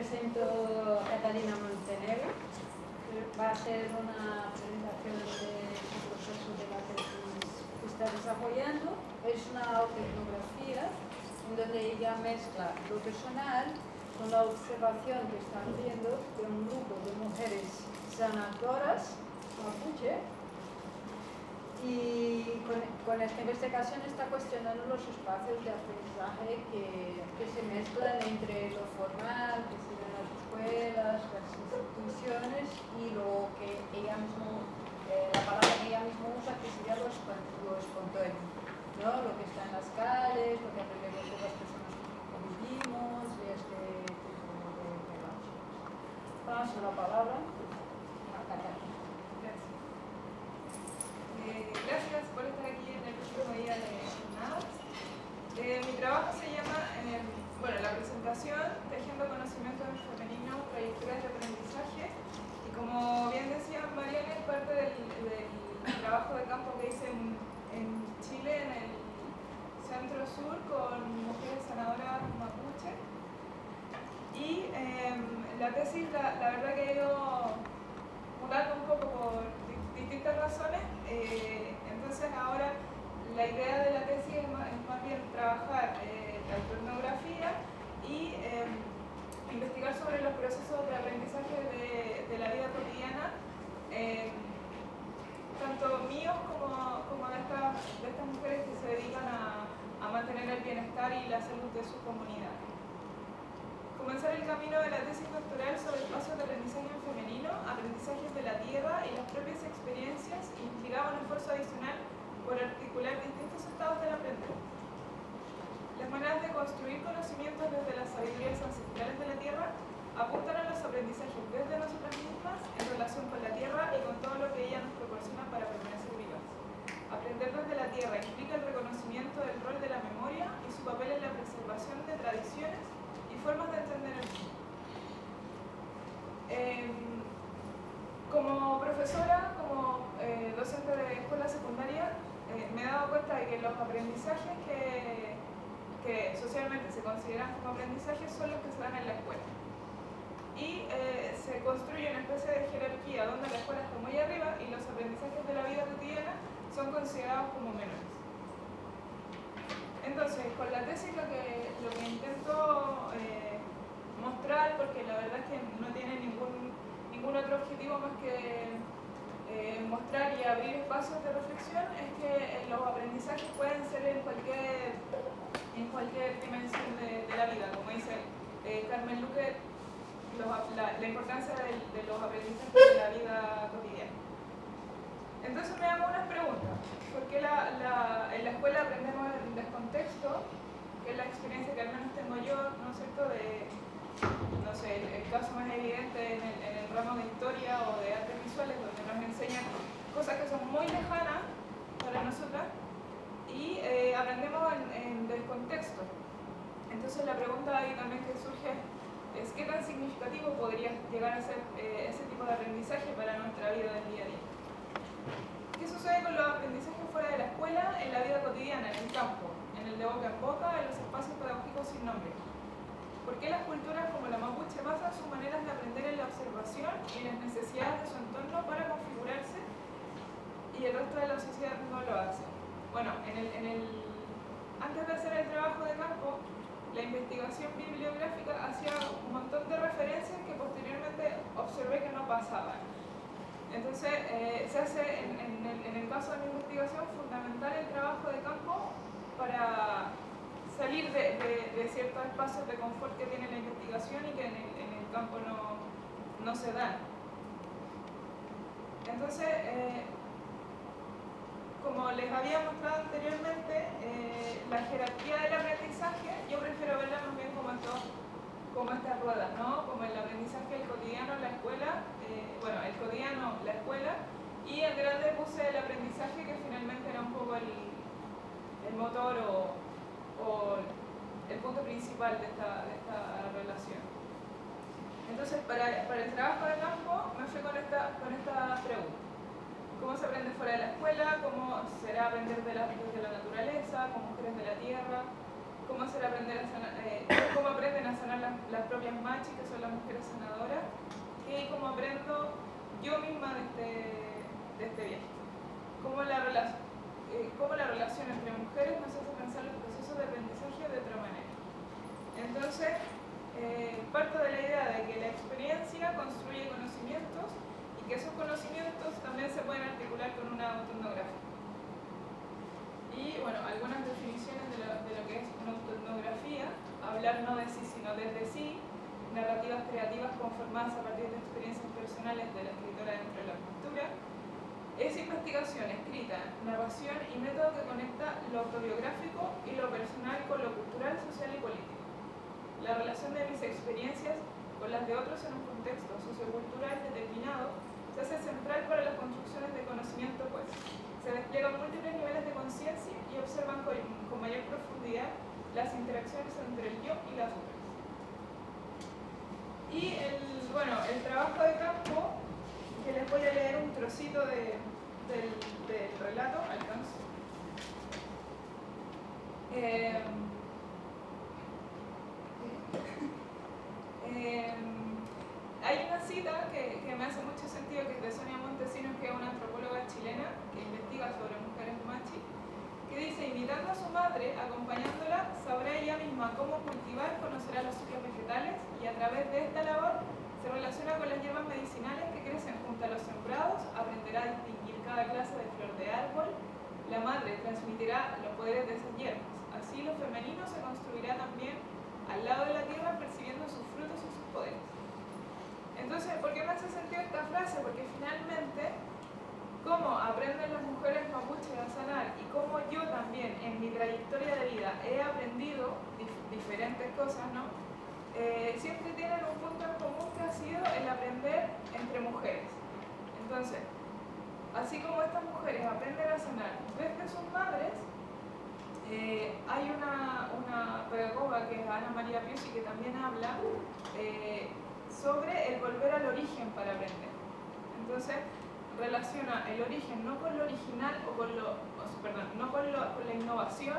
presento a Catalina Montenegro. Va a ser una presentación del proceso de la tesis que está desarrollando. Es una autoetnografía en donde ella mezcla lo personal con la observación que está haciendo de un grupo de mujeres sanadoras mapuche, y con esta investigación está cuestionando los espacios de aprendizaje que se mezclan entre lo formal, que se ve en las escuelas, las instituciones, y lo que ella mismo, la palabra que ella misma usa, que sería lo espontáneo, ¿no? Lo que está en las calles, lo que aprendemos de las personas que vivimos, y este tipo de relaciones. Paso la palabra a Catalina. Gracias por estar aquí en el último día de jornadas. Mi trabajo se llama, la presentación, Tejiendo Conocimiento en Femenino, Trayectorias de Aprendizaje. Y como bien decía Mariana, es parte del trabajo de campo que hice en Chile, en el Centro Sur, con mujeres sanadoras mapuche. Y la tesis, la verdad que he ido mudando un poco por distintas razones. Entonces ahora la idea de la tesis es más bien trabajar la etnografía y investigar sobre los procesos de aprendizaje de la vida cotidiana, tanto míos como de estas mujeres que se dedican a mantener el bienestar y la salud de sus comunidades. Comenzar el camino de la tesis doctoral sobre espacios de aprendizaje en femenino, aprendizajes de la tierra y las propias experiencias implicaba un esfuerzo adicional por articular distintos estados del aprender. Las maneras de construir conocimientos desde las sabidurías ancestrales de la tierra apuntan a los aprendizajes desde nosotras mismas en relación con la tierra y con todo lo que ella nos proporciona para permanecer vivas. Aprender desde la tierra implica el reconocimiento del rol de la memoria y su papel en la preservación de tradiciones y formas de entender el mundo. Como profesora, como docente de escuela secundaria, me he dado cuenta de que los aprendizajes que socialmente se consideran como aprendizajes son los que se dan en la escuela. Y se construye una especie de jerarquía donde la escuela está muy arriba y los aprendizajes de la vida cotidiana son considerados como menores. Entonces, con la tesis lo que intento mostrar, porque la verdad es que no tiene ningún otro objetivo más que mostrar y abrir espacios de reflexión, es que los aprendizajes pueden ser en cualquier dimensión de la vida. Como dice Carmen Luque, la importancia de los aprendizajes de la vida cotidiana. Entonces me hago unas preguntas. ¿Por qué en la escuela aprendemos en descontexto? Que es la experiencia que al menos tengo yo, ¿no es cierto? No sé, el caso más evidente en el ramo de historia o de artes visuales, donde nos enseñan cosas que son muy lejanas para nosotras y aprendemos en descontexto. Entonces la pregunta ahí también que surge es ¿qué tan significativo podría llegar a ser ese tipo de aprendizaje para nuestra vida del día a día? ¿Qué sucede con los aprendizajes fuera de la escuela, en la vida cotidiana, en el campo, en el de boca en boca, en los espacios pedagógicos sin nombre? ¿Por qué las culturas como la mapuche basan sus maneras de aprender en la observación y en las necesidades de su entorno para configurarse y el resto de la sociedad no lo hace? Bueno, antes de hacer el trabajo de campo, la investigación bibliográfica hacía un montón de referencias que posteriormente observé que no pasaban. Entonces, se hace en el caso de mi investigación fundamental el trabajo de campo para salir de ciertos espacios de confort que tiene la investigación y que en el campo no se dan. Entonces, como les había mostrado anteriormente, la jerarquía del aprendizaje, yo prefiero verla más bien como estas ruedas, ¿no? Como el aprendizaje del cotidiano, la escuela, el cotidiano, la escuela, y en grande puse el aprendizaje que finalmente era un poco el motor o el punto principal de esta relación. Entonces, para el trabajo de campo me fui con esta pregunta. ¿Cómo se aprende fuera de la escuela? ¿Cómo será aprender desde la naturaleza, con mujeres de la tierra? ¿Cómo aprenden a sanar las propias machis, que son las mujeres sanadoras, y cómo aprendo yo misma de este viaje. Cómo la relación entre mujeres nos hace pensar los procesos de aprendizaje de otra manera. Entonces, parto de la idea de que la experiencia construye conocimientos y que esos conocimientos también se pueden articular con una autoetnografía. Y bueno, algunas definiciones de lo que es una autoetnografía: hablar no de sí, sino desde sí, narrativas creativas conformadas a partir de experiencias personales de la escritora dentro de la cultura. Es investigación escrita, narración y método que conecta lo autobiográfico y lo personal con lo cultural, social y político. La relación de mis experiencias con las de otros en un contexto sociocultural determinado se hace central para las construcciones de conocimiento, pues se despliegan múltiples niveles de conciencia y observan con mayor profundidad las interacciones entre el yo y las otras. Y el trabajo de campo, que les voy a leer un trocito del relato, alcanzo. Hay una cita que me hace mucho sentido, que es de Sonia Montesinos, que es una antropóloga chilena que investiga sobre mujeres machi, que dice: imitando a su madre, acompañándola, sabrá ella misma cómo cultivar, conocerá los ciclos vegetales y a través de esta labor se relaciona con las hierbas medicinales que crecen junto a los sembrados, aprenderá a distinguir cada clase de flor de árbol. La madre transmitirá los poderes de esas hierbas. Así lo femenino se construirá también al lado de la tierra, percibiendo sus frutos y sus poderes. Entonces, ¿por qué me hace sentido esta frase? Porque finalmente, cómo aprenden las mujeres mapuches a sanar y cómo yo también en mi trayectoria de vida he aprendido diferentes cosas, ¿no? Siempre tienen un punto en común, que ha sido el aprender entre mujeres. Entonces, así como estas mujeres aprenden a sanar desde sus madres, hay una pedagoga que es Ana María Piusi, que también habla sobre el volver al origen para aprender. Entonces, relaciona el origen no con lo original no con la innovación,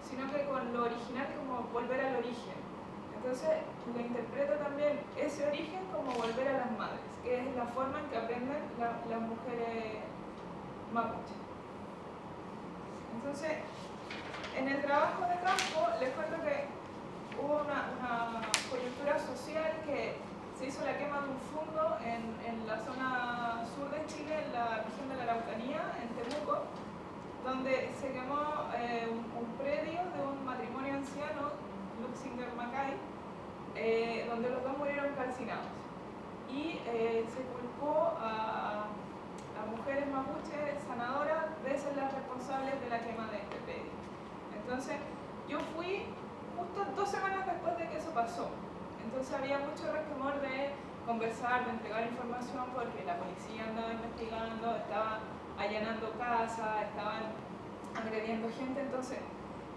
sino que con lo original, como volver al origen. Entonces, lo interpreta también ese origen como volver a las madres, que es la forma en que aprenden las mujeres mapuche. Entonces, en el trabajo de campo, les cuento que hubo una coyuntura social, que se hizo la quema de un fundo en la zona sur de Chile, en la región de la Araucanía, en Temuco, donde se quemó un predio de un matrimonio anciano, Luxinger-Macay, donde los dos murieron calcinados. Y se culpó a mujeres mapuches sanadoras de ser las responsables de la quema de este predio. Entonces, yo fui justo 2 semanas después de que eso pasó. Entonces había mucho resquemor de conversar, de entregar información, porque la policía andaba investigando, estaba allanando casas, estaban agrediendo gente. Entonces,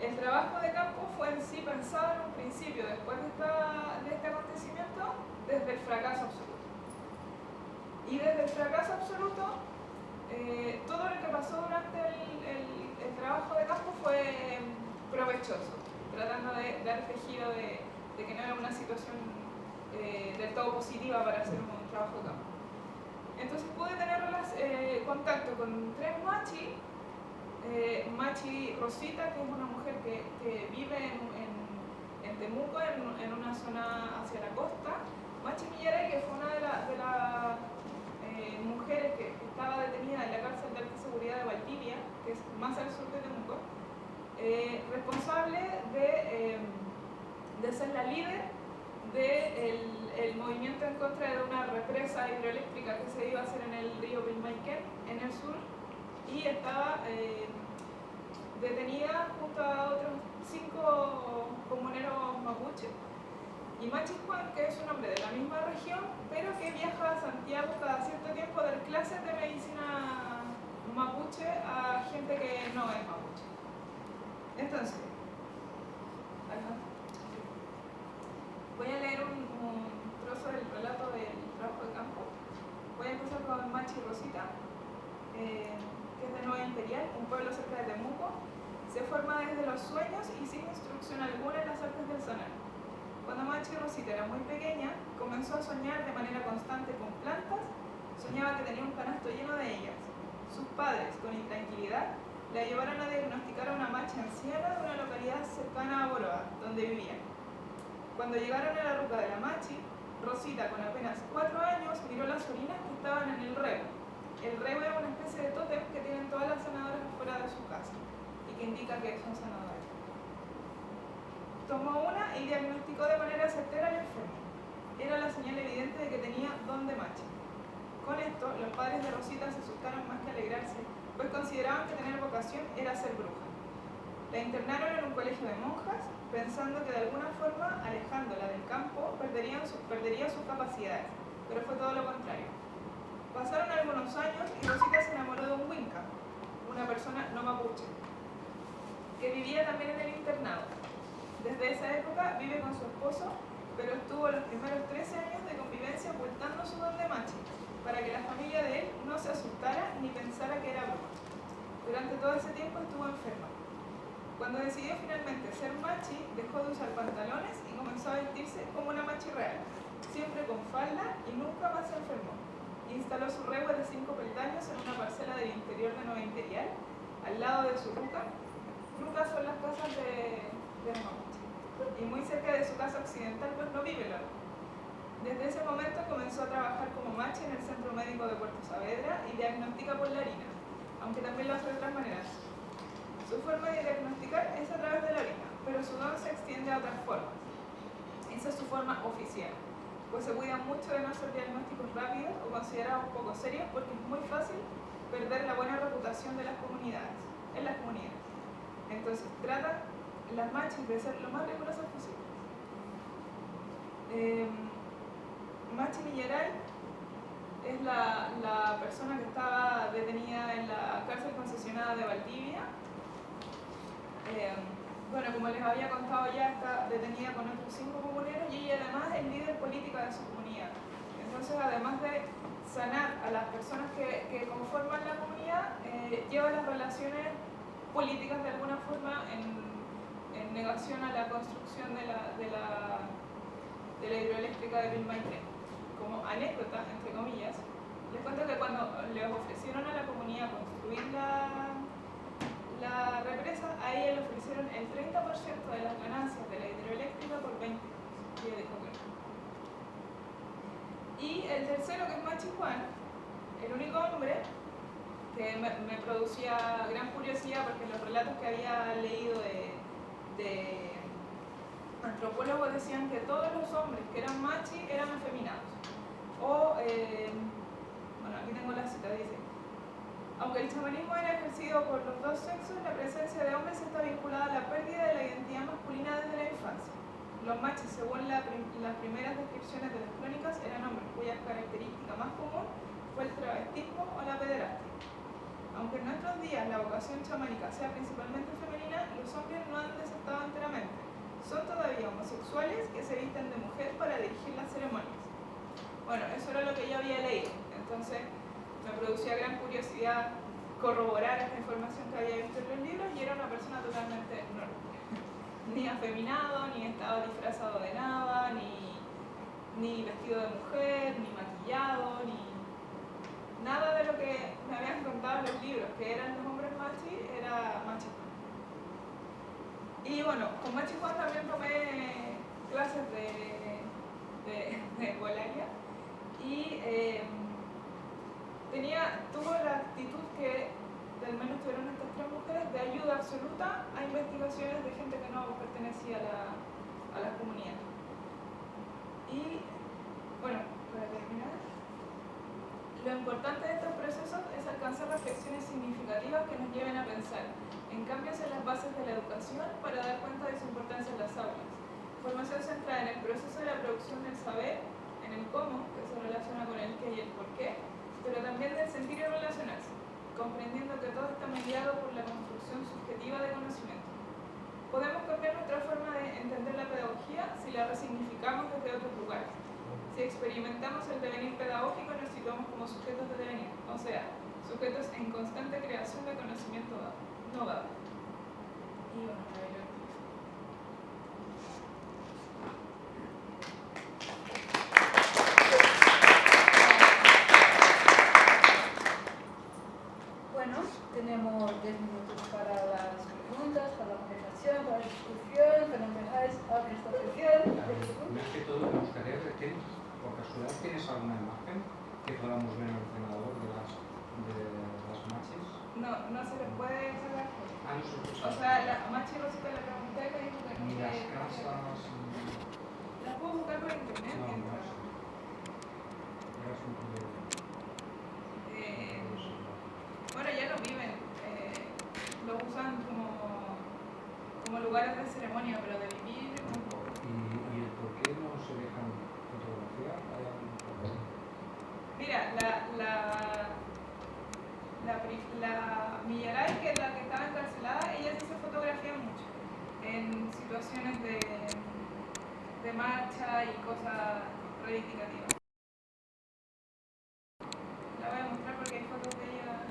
el trabajo de campo fue en sí pensado en un principio, después de este acontecimiento, desde el fracaso absoluto. Y desde el fracaso absoluto, todo lo que pasó durante el trabajo de campo fue provechoso, tratando de dar este giro de que no era una situación del todo positiva para hacer un trabajo de campo. Entonces pude tener contacto con 3 machi. Machi Rosita, que es una mujer que vive en Temuco, en una zona hacia la costa. Machi Millaray, que fue una de las mujeres que estaba detenida en la cárcel de alta seguridad de Valdivia, que es más al sur de Temuco, responsable de ser la líder del movimiento en contra de una represa hidroeléctrica que se iba a hacer en el río Pilmaiquén, en el sur, y estaba detenida junto a otros 5 comuneros mapuches. Y Machi Juan, que es un hombre de la misma región, pero que viaja a Santiago cada cierto tiempo a dar clases de medicina mapuche a gente que no es mapuche. Entonces, voy a leer un trozo del relato del trabajo de campo. Voy a empezar con Machi Rosita, que es de Nueva Imperial, un pueblo cerca de Temuco. Se forma desde los sueños y sin instrucción alguna en las artes del sanar. Cuando Machi Rosita era muy pequeña, comenzó a soñar de manera constante con plantas, soñaba que tenía un canasto lleno de ellas. Sus padres, con intranquilidad, la llevaron a diagnosticar a una Machi anciana de una localidad cercana a Boroa, donde vivían. Cuando llegaron a la ruca de la Machi, Rosita, con apenas 4 años, miró las orinas que estaban en el rebo. El rebo es una especie de tótem que tienen todas las sanadoras afuera de su casa y que indica que son sanadoras. Tomó una y diagnosticó de manera certera al enfermo. Era la señal evidente de que tenía don de Machi. Con esto, los padres de Rosita se asustaron más que alegrarse, pues consideraban que tener vocación era ser bruja. La internaron en un colegio de monjas, pensando que de alguna forma, alejándola del campo, perdería sus capacidades, pero fue todo lo contrario. Pasaron algunos años y Rosita se enamoró de un Winca, una persona no mapuche, que vivía también en el internado. Desde esa época vive con su esposo, pero estuvo los primeros 13 años de convivencia ocultando su don de Machi, para que la familia de él no se asustara ni pensara que era bruja. Durante todo ese tiempo estuvo enferma. Cuando decidió finalmente ser Machi, dejó de usar pantalones y comenzó a vestirse como una Machi real, siempre con falda y nunca más se enfermó. Instaló su rebo de 5 peldaños en una parcela del interior de Nueva Imperial, al lado de su ruca. Rucas son las casas de Mapuche. Y muy cerca de su casa occidental, pues no vive la ruca. Desde ese momento comenzó a trabajar como Machi en el Centro Médico de Puerto Saavedra y diagnostica por la orina, aunque también lo hace de otras maneras. Su forma de diagnosticar es a través de la orina, pero su don se extiende a otras formas. Esa es su forma oficial, pues se cuida mucho de no hacer diagnósticos rápidos o considerados poco serios porque es muy fácil perder la buena reputación de las comunidades, en las comunidades. Entonces, tratan las Machis de ser lo más rigurosas posible. Machi Millaray es la persona que estaba detenida en la cárcel concesionada de Valdivia. Bueno, como les había contado ya, está detenida con otros 5 comuneros y ella además es líder política de su comunidad. Entonces, además de sanar a las personas que conforman la comunidad, lleva las relaciones políticas de alguna forma en negación a la construcción de la hidroeléctrica de Pilmaitrén. Como anécdota, entre comillas, les cuento que cuando les ofrecieron a la comunidad construir la represa, a ella le ofrecieron el 30% de las ganancias de la hidroeléctrica por 20 años. Y ella dijo que no. Y el tercero, que es Machi Juan, el único hombre que me producía gran curiosidad porque los relatos que había leído de antropólogos decían que todos los hombres que eran Machi eran afeminados. O, bueno, aquí tengo la cita, dice: aunque el chamanismo era ejercido por los dos sexos, la presencia de hombres está vinculada a la pérdida de la identidad masculina desde la infancia. Los Machis, según las primeras descripciones de las crónicas, eran hombres cuya característica más común fue el travestismo o la pederastia. Aunque en nuestros días la vocación chamánica sea principalmente femenina, los hombres no han desertado enteramente. Son todavía homosexuales que se visten de mujer para dirigir las ceremonias. Bueno, eso era lo que yo había leído, entonces me producía gran curiosidad corroborar esta información que había visto en los libros y era una persona totalmente normal. Ni afeminado, ni estaba disfrazado de nada, ni vestido de mujer, ni maquillado, ni nada de lo que me habían contado en los libros, que eran los hombres Machi, era Machi Juan. Y bueno, con Machi Juan también tomé clases de Volaria y tuvo la actitud que al menos tuvieron estas 3 mujeres de ayuda absoluta a investigaciones de gente que no pertenecía a la comunidad. Y bueno, para terminar, lo importante de estos procesos es alcanzar reflexiones significativas que nos lleven a pensar en cambios en las bases de la educación para dar cuenta de su importancia en las aulas. Formación centrada en el proceso de la producción del saber, en el cómo, que se relaciona con el qué y el por qué, pero también del sentir y relacionarse, comprendiendo que todo está mediado por la construcción subjetiva de conocimiento. Podemos cambiar nuestra forma de entender la pedagogía si la resignificamos desde otros lugares. Si experimentamos el devenir pedagógico, nos situamos como sujetos de devenir, o sea, sujetos en constante creación de conocimiento no dado. Y bueno, a Machi Rosita le pregunté y me dijo que no. Ni las casas. Las puedo buscar por internet. No, no sé. Era un problema. Bueno, ya no viven. Lo usan como lugares de ceremonia, pero de vivir un poco. ¿Y el por qué no se dejan fotografiar? ¿Hay algún problema? Mira, la Millaray, que es la que estaba encarcelada, ella sí se fotografía mucho en situaciones de marcha y cosas reivindicativas. La voy a mostrar porque hay fotos de ella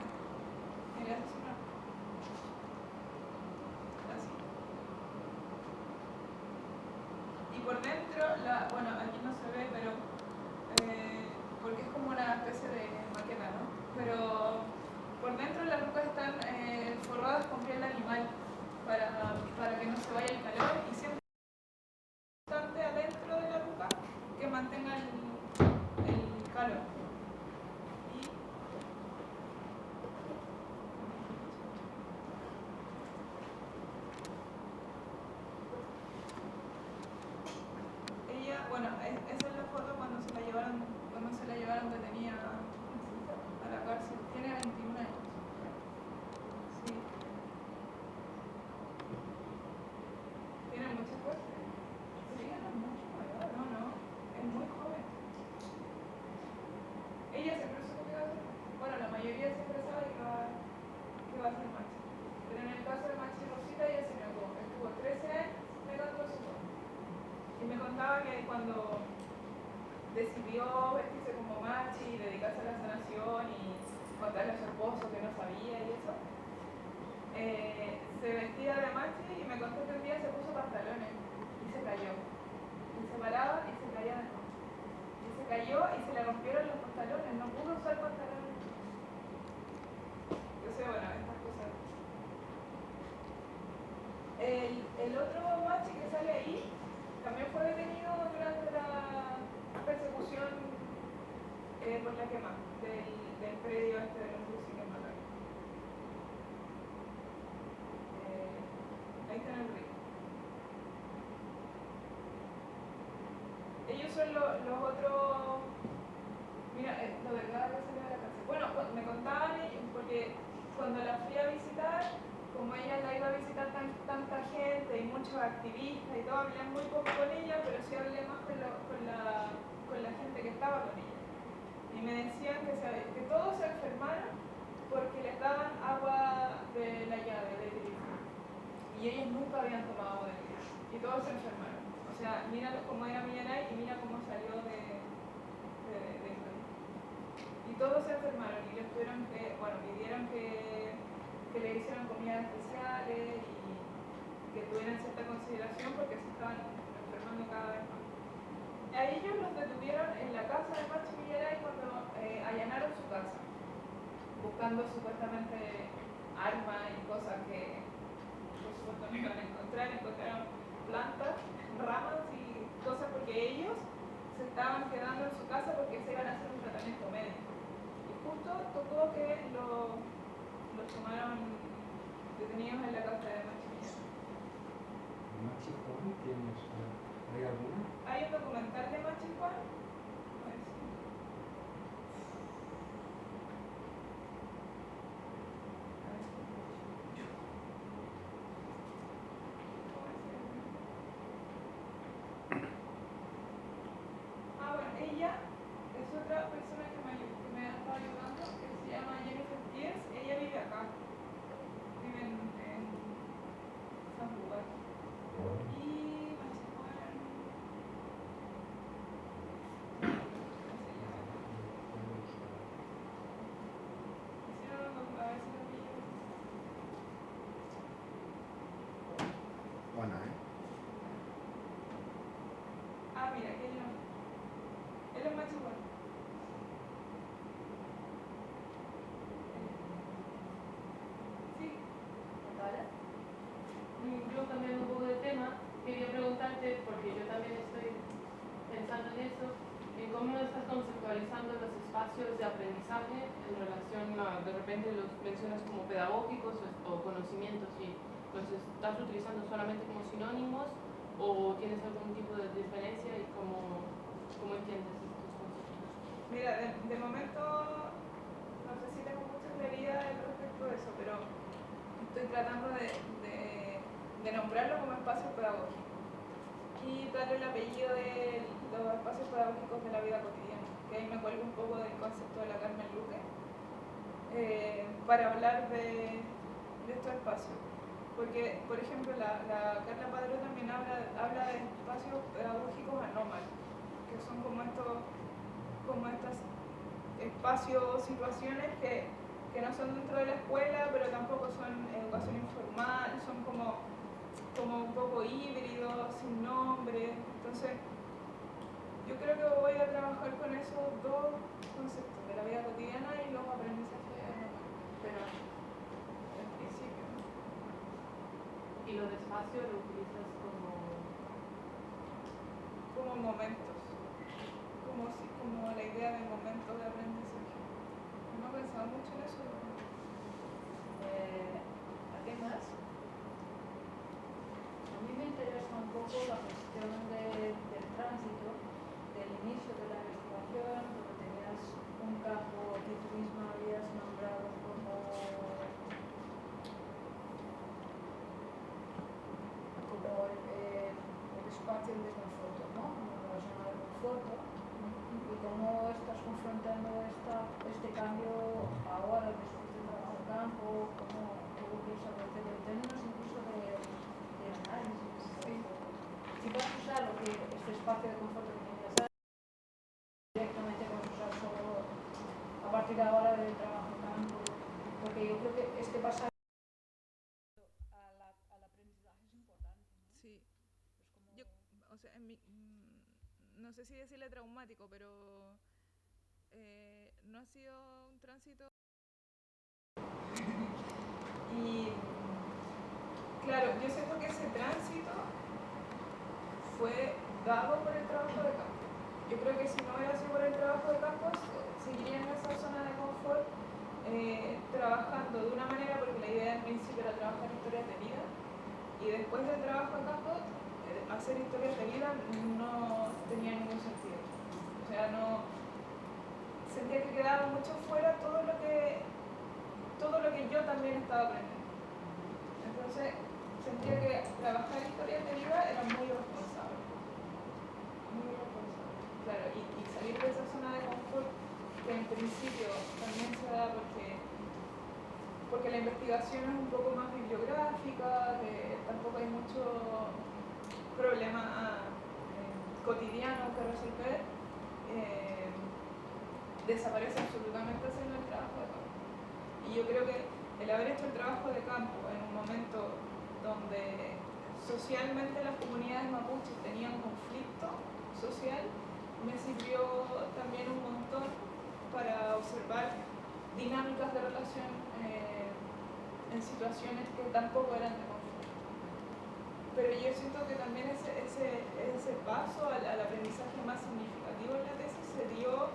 en la asesora. Así. Y por dentro, bueno, aquí no se ve, pero porque es como una especie de maqueta, ¿no? Pero por dentro las rucas están forradas con piel de animal para que no se vaya el calor y siempre bastante adentro de la ruca que mantenga el calor. Ella, bueno, esa es la foto cuando se la llevaron detenida a la cárcel. Tiene 21 años. Sí. Tiene mucha fuerza. Sí, no es mucho mayor. No, es muy joven. Ella siempre supo que iba a ser, bueno, la mayoría siempre sabe que va a ser Machi. Pero en el caso de Machi Rosita ella se negó. Estuvo 13 años negando su voz. Y me contaba que cuando decidió vestirse como Machi y dedicarse a la sanación y contarle a su esposo que no sabía y eso, se vestía de Machi y me contó que un día se puso pantalones y se cayó. Y se paraba y se caía de nuevo. Y se cayó y se le rompieron los pantalones, no pudo usar pantalones. Entonces, bueno, estas cosas. El otro Machi que sale ahí también fue detenido durante la persecución por la quema del predio este de los rusos que mataron. Ahí está en el río. Ellos son los otros. Mira, lo delgada que salió de la cárcel. Bueno, me contaban ellos, porque cuando la fui a visitar, como ella la iba a visitar tanta gente y muchos activistas y todo, hablé muy poco con ella, pero sí hablé más con la gente que estaba con ella. Y me decían que todos se enfermaron porque les daban agua de la llave, de grifo. Y ellos nunca habían tomado agua de grifo. Y todos se enfermaron. O sea, mira cómo era Millaray y mira cómo salió de y todos se enfermaron y les tuvieron pidieron que le hicieran comidas especiales y que tuvieran cierta consideración porque se estaban enfermando cada vez más. A ellos los detuvieron en la casa de Machi Millaray cuando allanaron su casa, buscando supuestamente armas y cosas que por supuesto no iban a encontrar. Encontraron plantas, ramas y cosas porque ellos se estaban quedando en su casa porque se iban a hacer un tratamiento médico. Justo tocó que los tomaron detenidos en la casa de Machi Millaray. ¿Machi Juan tienes? ¿Hay alguna? Hay un documental de Machi Juan. A ver si. Bueno, ella es otra persona que me ha estado ayudando, que se llama Jennifer Pierce. Ella vive acá. Vive en San Juan. Y Machi Juan. Buena, Mira, aquí hay uno. Él es Machi Juan. Sí. Natalia. Yo cambiando un poco de tema, quería preguntarte, porque yo también estoy pensando en eso, en cómo estás conceptualizando los espacios de aprendizaje en relación a, de repente los mencionas como pedagógicos o conocimientos, y ¿los estás utilizando solamente como sinónimos o tienes algún tipo de diferencia y cómo entiendes estos conceptos? Mira, de momento no sé si tengo mucha claridad respecto de eso, pero estoy tratando de nombrarlo como espacio pedagógico y darle el apellido de los espacios pedagógicos de la vida cotidiana, que ahí me cuelgo un poco del concepto de la Carmen Luque, para hablar de estos espacios. Porque, por ejemplo, la Carla Padrón también habla de espacios pedagógicos anómalos, que son como estos espacios o situaciones que no son dentro de la escuela, pero tampoco son educación informal, son como un poco híbridos, sin nombre. Entonces, yo creo que voy a trabajar con esos dos conceptos, de la vida cotidiana y los aprendizajes anómalos, pero en principio. ¿Y lo de espacio lo utilizas como momentos, como la idea de momentos de aprendizaje? No he pensado mucho en eso. ¿A qué más? A mí me interesa un poco la cuestión del tránsito, del inicio de la investigación, donde tenías un campo que tú misma habías nombrado como el espacio de conforto, ¿no? Como la zona de conforto, y cómo estás confrontando este cambio ahora después del trabajo de campo, cómo quieres hacer en términos incluso de análisis. Sí. Si vas a usar este espacio de conforto que tenías directamente, vas a usar solo a partir de ahora del trabajo de campo, porque yo creo que este pasaje al aprendizaje es importante, ¿no? Sí. Es como... O sea, no sé si decirle traumático, pero no ha sido un tránsito. Y claro, yo siento que ese tránsito fue dado por el trabajo de campo. Yo creo que si no hubiera sido por el trabajo de campo, seguiría en esa zona de confort, trabajando de una manera, porque la idea en principio era trabajar historias de vida, y después del trabajo de campo, hacer historias de vida no tenía ningún sentido. O sea, no sentía que quedaba mucho fuera todo lo que yo también estaba aprendiendo. Entonces sentía que trabajar historias de vida era muy responsable. Muy responsable. Claro, y salir de esa zona de confort, que en principio también se da porque la investigación es un poco más bibliográfica, tampoco hay mucho problema cotidiano que resolver, desaparece absolutamente haciendo el trabajo de campo. Y yo creo que el haber hecho el trabajo de campo en un momento donde socialmente las comunidades mapuches tenían conflicto social, me sirvió también un montón para observar dinámicas de relación en situaciones que tampoco eran de conflicto. Pero yo siento que también ese paso al aprendizaje más significativo en la tesis se dio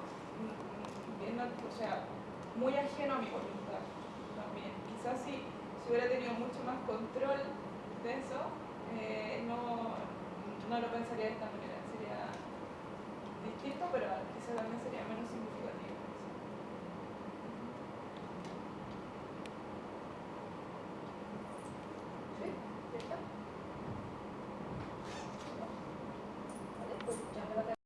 muy ajeno a mi voluntad también. Quizás si hubiera tenido mucho más control de eso, no lo pensaría de esta manera. Sería distinto, pero quizás también sería menos significativo.